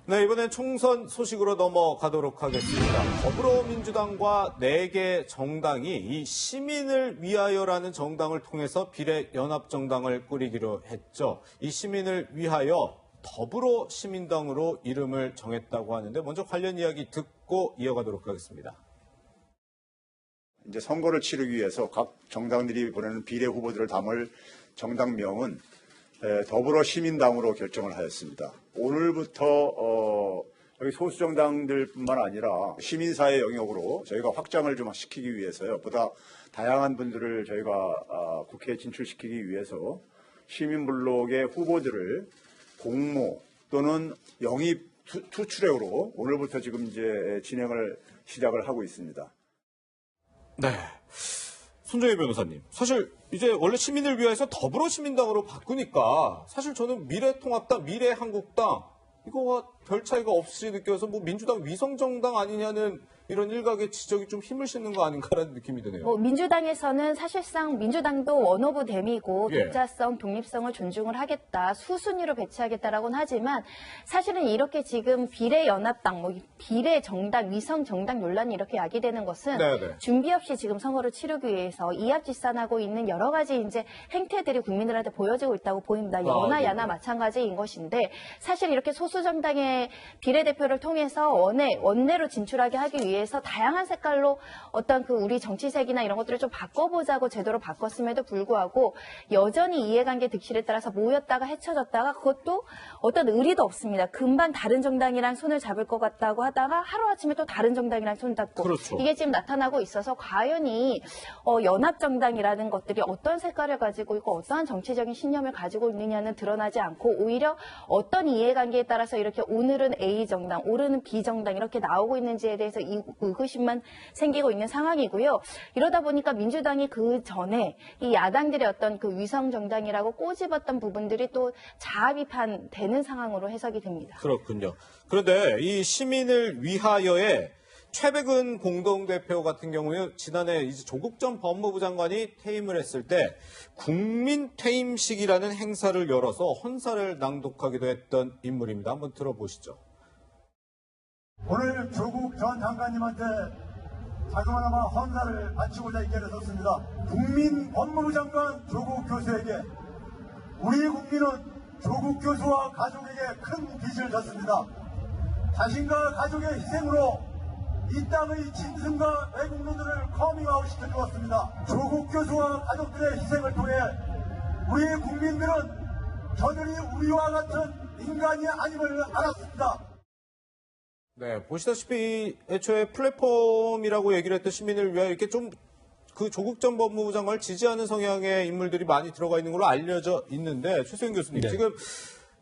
네, 이번엔 총선 소식으로 넘어가도록 하겠습니다. 더불어민주당과 4개 정당이 이 시민을 위하여라는 정당을 통해서 비례연합정당을 꾸리기로 했죠. 이 시민을 위하여 더불어시민당으로 이름을 정했다고 하는데 먼저 관련 이야기 듣고 이어가도록 하겠습니다. 이제 선거를 치르기 위해서 각 정당들이 보내는 비례 후보들을 담을 정당명은 더불어시민당으로 결정을 하였습니다. 오늘부터 여기 소수정당들뿐만 아니라 시민사회 영역으로 저희가 확장을 좀 시키기 위해서요. 보다 다양한 분들을 저희가 국회에 진출시키기 위해서 시민블록의 후보들을 공모 또는 영입 투출액으로 오늘부터 지금 이제 시작을 하고 있습니다. 네. 손정혜 변호사님, 사실 이제 원래 시민을 위해서 더불어시민당으로 바꾸니까 사실 저는 미래통합당, 미래한국당 이거와 별 차이가 없이 느껴서 뭐 민주당 위성정당 아니냐는 이런 일각의 지적이 좀 힘을 싣는 거 아닌가라는 느낌이 드네요. 민주당에서는 사실상 민주당도 원 오브 댐이고 예. 독자성, 독립성을 존중을 하겠다, 수순위로 배치하겠다라고는 하지만 사실은 이렇게 지금 비례연합당, 비례정당, 위성정당 논란이 이렇게 야기되는 것은 네네. 준비 없이 지금 선거를 치르기 위해서 이합집산하고 있는 여러 가지 이제 행태들이 국민들한테 보여지고 있다고 보입니다. 여나 네. 야나 마찬가지인 것인데 사실 이렇게 소수정당의 비례대표를 통해서 원내로 진출하게 하기 위해서 다양한 색깔로 어떤 그 우리 정치색이나 이런 것들을 좀 바꿔보자고 제도로 바꿨음에도 불구하고 여전히 이해관계 득실에 따라서 모였다가 헤쳐졌다가 그것도 어떤 의리도 없습니다. 금방 다른 정당이랑 손을 잡을 것 같다고 하다가 하루아침에 또 다른 정당이랑 손 잡고 그렇죠. 이게 지금 나타나고 있어서 과연 이 연합정당이라는 것들이 어떤 색깔을 가지고 있고 어떠한 정치적인 신념을 가지고 있느냐는 드러나지 않고 오히려 어떤 이해관계에 따라서 이렇게 오늘은 A정당, 오늘은 B정당 이렇게 나오고 있는지에 대해서 의구심만 생기고 있는 상황이고요. 이러다 보니까 민주당이 그 전에 이 야당들의 어떤 그 위성정당이라고 꼬집었던 부분들이 또 자아 비판되는 상황으로 해석이 됩니다. 그렇군요. 그런데 이 시민을 위하여의 최백은 공동대표 같은 경우에 지난해 이제 조국 전 법무부 장관이 퇴임을 했을 때 국민 퇴임식이라는 행사를 열어서 헌사를 낭독하기도 했던 인물입니다. 한번 들어보시죠. 오늘 조국 전 장관님한테 자그마나마 헌사를 바치고자 이 자리에 섰습니다. 국민 법무부 장관 조국 교수에게 우리 국민은 조국 교수와 가족에게 큰 빚을 졌습니다. 자신과 가족의 희생으로 이 땅의 짐승과 외국민들을 커밍아웃 시켜주었습니다. 조국 교수와 가족들의 희생을 통해 우리 국민들은 저들이 우리와 같은 인간이 아님을 알았습니다. 네, 보시다시피 애초에 플랫폼이라고 얘기를 했던 시민을 위하여 이렇게 좀 그 조국 전 법무부 장관을 지지하는 성향의 인물들이 많이 들어가 있는 걸로 알려져 있는데 최수영 교수님 네. 지금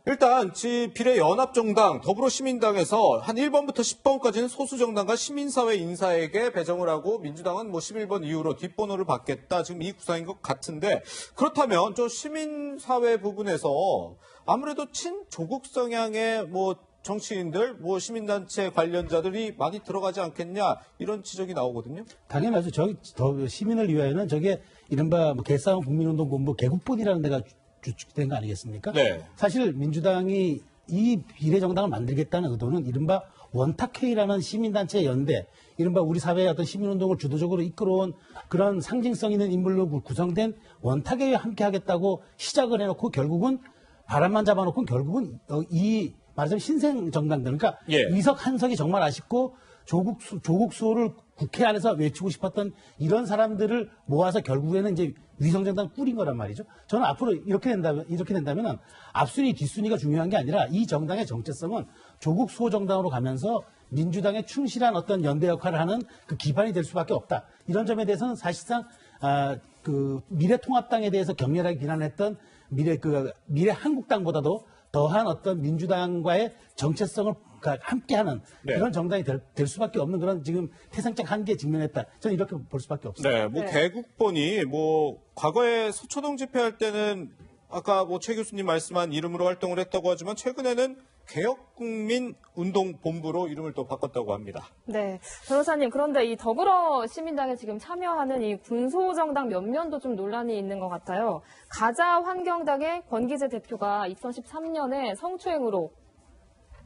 일단 비례연합정당 더불어시민당에서 한 1번부터 10번까지는 소수정당과 시민사회 인사에게 배정을 하고 민주당은 뭐 11번 이후로 뒷번호를 받겠다 지금 이 구상인 것 같은데 그렇다면 저 시민사회 부분에서 아무래도 친조국 성향의 정치인들, 시민단체 관련자들이 많이 들어가지 않겠냐 이런 지적이 나오거든요. 당연하죠. 더 시민을 위하여는 저게 이른바 개싸움 국민운동본부 개국본이라는 데가 주축된 거 아니겠습니까? 네. 사실 민주당이 이 비례정당을 만들겠다는 의도는 이른바 원탁회의라는 시민단체 연대, 이른바 우리 사회의 어떤 시민운동을 주도적으로 이끌어온 그런 상징성 있는 인물로 구성된 원탁회의와 함께 하겠다고 시작을 해놓고 결국은 바람만 잡아놓고 결국은 말하자면 신생 정당들, 그러니까 예. 이석 한석이 정말 아쉽고 조국 수호를 국회 안에서 외치고 싶었던 이런 사람들을 모아서 결국에는 이제 위성정당 꾸린 거란 말이죠. 저는 앞으로 이렇게 된다면 앞순위 뒷순위가 중요한 게 아니라 이 정당의 정체성은 조국 수호 정당으로 가면서 민주당에 충실한 어떤 연대 역할을 하는 그 기반이 될 수밖에 없다. 이런 점에 대해서는 사실상 그 미래통합당에 대해서 격렬하게 비난했던 미래한국당보다도 더한 어떤 민주당과의 정체성을 함께하는 네. 그런 정당이 될 수밖에 없는 그런 지금 태생적 한계에 직면했다. 저는 이렇게 볼 수밖에 없습니다. 네, 개국본이 과거에 서초동 집회할 때는 아까 최 교수님 말씀한 이름으로 활동을 했다고 하지만 최근에는 개혁국민운동본부로 이름을 또 바꿨다고 합니다. 네, 변호사님, 그런데 이 더불어시민당에 지금 참여하는 이 군소정당 면면도 좀 논란이 있는 것 같아요. 가자환경당의 권기재 대표가 2013년에 성추행으로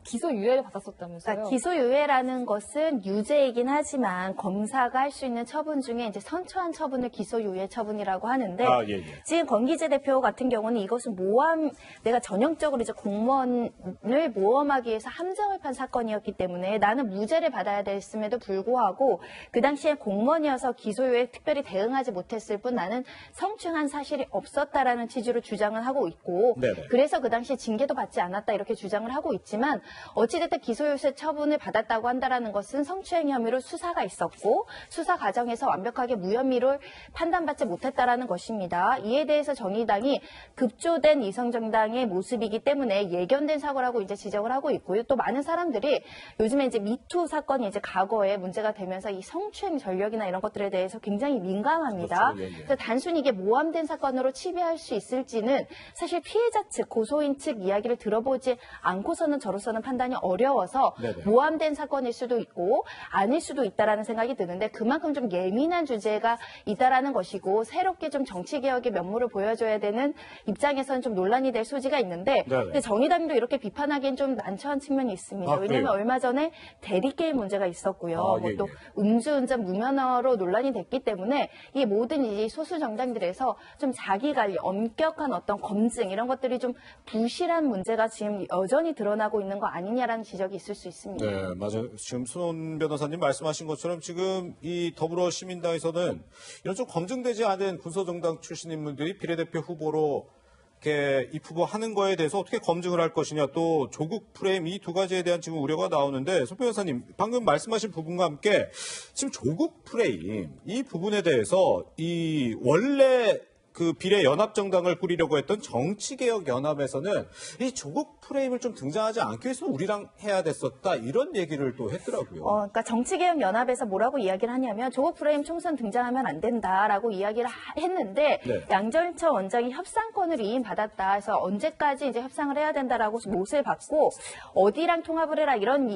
기소유예를 받았었다면서요? 그러니까 기소유예라는 것은 유죄이긴 하지만 검사가 할 수 있는 처분 중에 이제 선처한 처분을 기소유예 처분이라고 하는데 아, 예, 예. 지금 권기재 대표 같은 경우는 이것은 모함, 내가 전형적으로 이제 공무원을 모함하기 위해서 함정을 판 사건이었기 때문에 나는 무죄를 받아야 됐음에도 불구하고 그 당시에 공무원이어서 기소유예에 특별히 대응하지 못했을 뿐 나는 성추행한 사실이 없었다라는 취지로 주장을 하고 있고 네네. 그래서 그 당시에 징계도 받지 않았다 이렇게 주장을 하고 있지만 어찌됐든 기소유예 처분을 받았다고 한다라는 것은 성추행 혐의로 수사가 있었고 수사 과정에서 완벽하게 무혐의를 판단받지 못했다라는 것입니다. 이에 대해서 정의당이 급조된 이성정당의 모습이기 때문에 예견된 사고라고 이제 지적을 하고 있고요. 또 많은 사람들이 요즘에 이제 미투 사건이 이제 과거에 문제가 되면서 이 성추행 전력이나 이런 것들에 대해서 굉장히 민감합니다. 그렇죠. 예, 예. 그래서 단순히 이게 모함된 사건으로 치부할 수 있을지는 사실 피해자 측, 고소인 측 이야기를 들어보지 않고서는 저로서는 판단이 어려워서 네네. 모함된 사건일 수도 있고 아닐 수도 있다라는 생각이 드는데 그만큼 좀 예민한 주제가 있다라는 것이고 새롭게 좀 정치개혁의 면모를 보여줘야 되는 입장에서는 좀 논란이 될 소지가 있는데 네네. 근데 정의당도 이렇게 비판하기엔 좀 난처한 측면이 있습니다. 아, 왜냐하면 그래요? 얼마 전에 대리게임 문제가 있었고요. 아, 예, 또 예. 음주운전 무면허로 논란이 됐기 때문에 이 모든 이 소수 정당들에서 좀 자기관리, 엄격한 어떤 검증 이런 것들이 좀 부실한 문제가 지금 여전히 드러나고 있는 거 아니냐라는 지적이 있을 수 있습니다. 네, 맞아요. 지금 손 변호사님 말씀하신 것처럼 지금 이 더불어시민당에서는 이런 좀 검증되지 않은 군소정당 출신 인물들이 비례대표 후보로 이렇게 입후보하는 거에 대해서 어떻게 검증을 할 것이냐 또 조국 프레임 이 두 가지에 대한 지금 우려가 나오는데 손 변호사님 방금 말씀하신 부분과 함께 지금 조국 프레임 이 부분에 대해서 이 원래 그 비례연합정당을 꾸리려고 했던 정치개혁연합에서는 이 조국 프레임을 좀 등장하지 않기 위해서 우리랑 해야 됐었다 이런 얘기를 또 했더라고요. 그러니까 정치개혁연합에서 뭐라고 이야기를 하냐면 조국 프레임 총선 등장하면 안 된다라고 이야기를 했는데 네. 양정철 원장이 협상권을 위임받았다. 해서 언제까지 이제 협상을 해야 된다라고 못을 받고 어디랑 통합을 해라 이런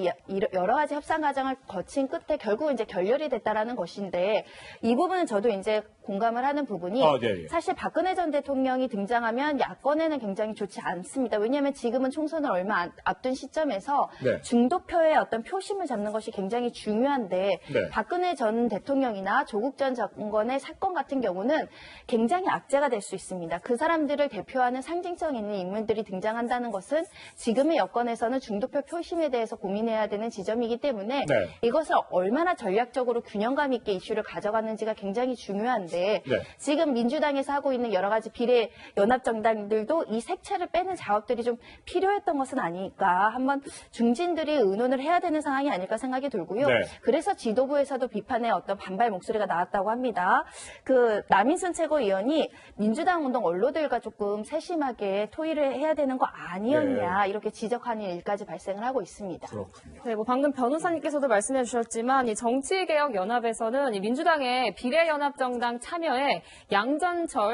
여러 가지 협상 과정을 거친 끝에 결국 이제 결렬이 됐다라는 것인데 이 부분은 저도 이제 공감을 하는 부분이 네, 예. 사실 박근혜 전 대통령이 등장하면 야권에는 굉장히 좋지 않습니다. 왜냐하면 지금은 총선을 얼마 앞둔 시점에서 네. 중도표의 어떤 표심을 잡는 것이 굉장히 중요한데 네. 박근혜 전 대통령이나 조국 전 정권의 사건 같은 경우는 굉장히 악재가 될 수 있습니다. 그 사람들을 대표하는 상징성 있는 인물들이 등장한다는 것은 지금의 여건에서는 중도표 표심에 대해서 고민해야 되는 지점이기 때문에 네. 이것을 얼마나 전략적으로 균형감 있게 이슈를 가져가는지가 굉장히 중요한데 네. 지금 민주당에서 하고 있는 여러 가지 비례 연합 정당들도 이 색채를 빼는 작업들이 좀 필요했던 것은 아닐까 한번 중진들이 의논을 해야 되는 상황이 아닐까 생각이 들고요. 네. 그래서 지도부에서도 비판의 어떤 반발 목소리가 나왔다고 합니다. 그 남인순 최고위원이 민주당 운동 언론들과 조금 세심하게 토의를 해야 되는 거 아니었냐 이렇게 지적하는 일까지 발생을 하고 있습니다. 그렇군요. 네, 뭐 방금 변호사님께서도 말씀해 주셨지만 이 정치개혁연합에서는 이 민주당의 비례연합정당 참여에 양전철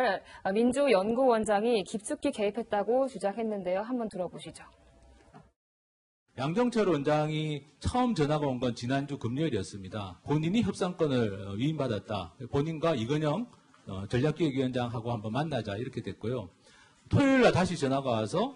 민주연구원장이 깊숙이 개입했다고 주장했는데요. 한번 들어보시죠. 양정철 원장이 처음 전화가 온 건 지난주 금요일이었습니다. 본인이 협상권을 위임받았다. 본인과 이건영 전략기획위원장하고 한번 만나자 이렇게 됐고요. 토요일날 다시 전화가 와서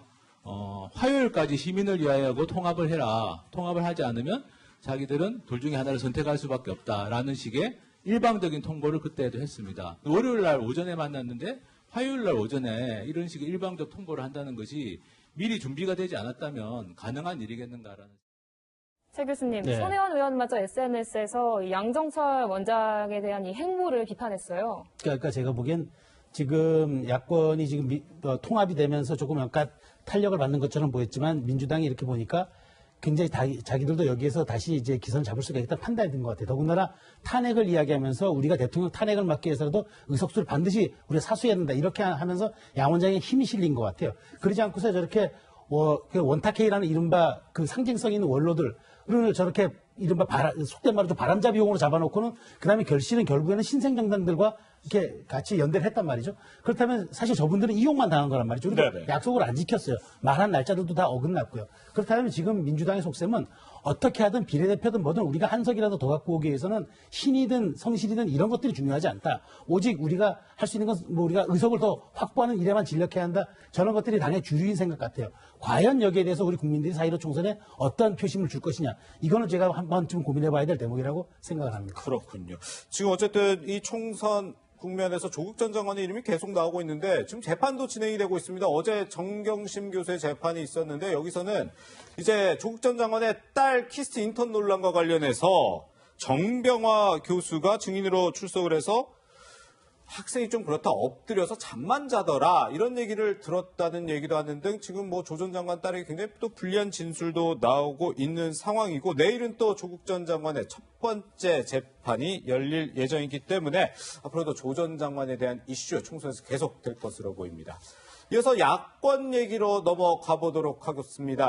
화요일까지 시민을 위하여 통합을 해라. 통합을 하지 않으면 자기들은 둘 중에 하나를 선택할 수밖에 없다라는 식의 일방적인 통보를 그때도 했습니다. 월요일날 오전에 만났는데 화요일날 오전에 이런 식의 일방적 통보를 한다는 것이 미리 준비가 되지 않았다면 가능한 일이겠는가라는. 최 교수님, 네. 손혜원 의원마저 SNS에서 양정철 원장에 대한 이 행보를 비판했어요. 그러니까 제가 보기엔 지금 야권이 지금 통합이 되면서 조금 약간 탄력을 받는 것처럼 보였지만 민주당이 이렇게 보니까 굉장히 자기들도 여기에서 다시 이제 기선을 잡을 수가 있다는 판단이 든 것 같아요. 더군다나 탄핵을 이야기하면서 우리가 대통령 탄핵을 막기 위해서라도 의석수를 반드시 우리가 사수해야 된다. 이렇게 하면서 양 원장에 힘이 실린 것 같아요. 그러지 않고서 저렇게 원탁회의라는 이른바 그 상징성 있는 원로들을 저렇게 이른바 속된 말로 바람잡이 용으로 잡아놓고는 그다음에 결실은 결국에는 신생정당들과 이렇게 같이 연대를 했단 말이죠. 그렇다면 사실 저분들은 이용만 당한 거란 말이죠. 그리고 네네. 약속을 안 지켰어요. 말한 날짜들도 다 어긋났고요. 그렇다면 지금 민주당의 속셈은 어떻게 하든 비례대표든 뭐든 우리가 한 석이라도 더 갖고 오기 위해서는 신이든 성실이든 이런 것들이 중요하지 않다. 오직 우리가 할 수 있는 건 뭐 우리가 의석을 더 확보하는 일에만 진력해야 한다. 저런 것들이 당의 주류인 생각 같아요. 과연 여기에 대해서 우리 국민들이 4.15 총선에 어떤 표심을 줄 것이냐. 이거는 제가 한 번쯤 고민해봐야 될 대목이라고 생각을 합니다. 그렇군요. 지금 어쨌든 이 총선 국면에서 조국 전 장관의 이름이 계속 나오고 있는데 지금 재판도 진행이 되고 있습니다. 어제 정경심 교수의 재판이 있었는데 여기서는 이제 조국 전 장관의 딸 키스트 인턴 논란과 관련해서 정병화 교수가 증인으로 출석을 해서 학생이 좀 그렇다 엎드려서 잠만 자더라 이런 얘기를 들었다는 얘기도 하는 등 지금 뭐 조 전 장관 딸에게 굉장히 또 불리한 진술도 나오고 있는 상황이고 내일은 또 조국 전 장관의 첫 번째 재판이 열릴 예정이기 때문에 앞으로도 조 전 장관에 대한 이슈 총선에서 계속될 것으로 보입니다. 이어서 야권 얘기로 넘어가 보도록 하겠습니다.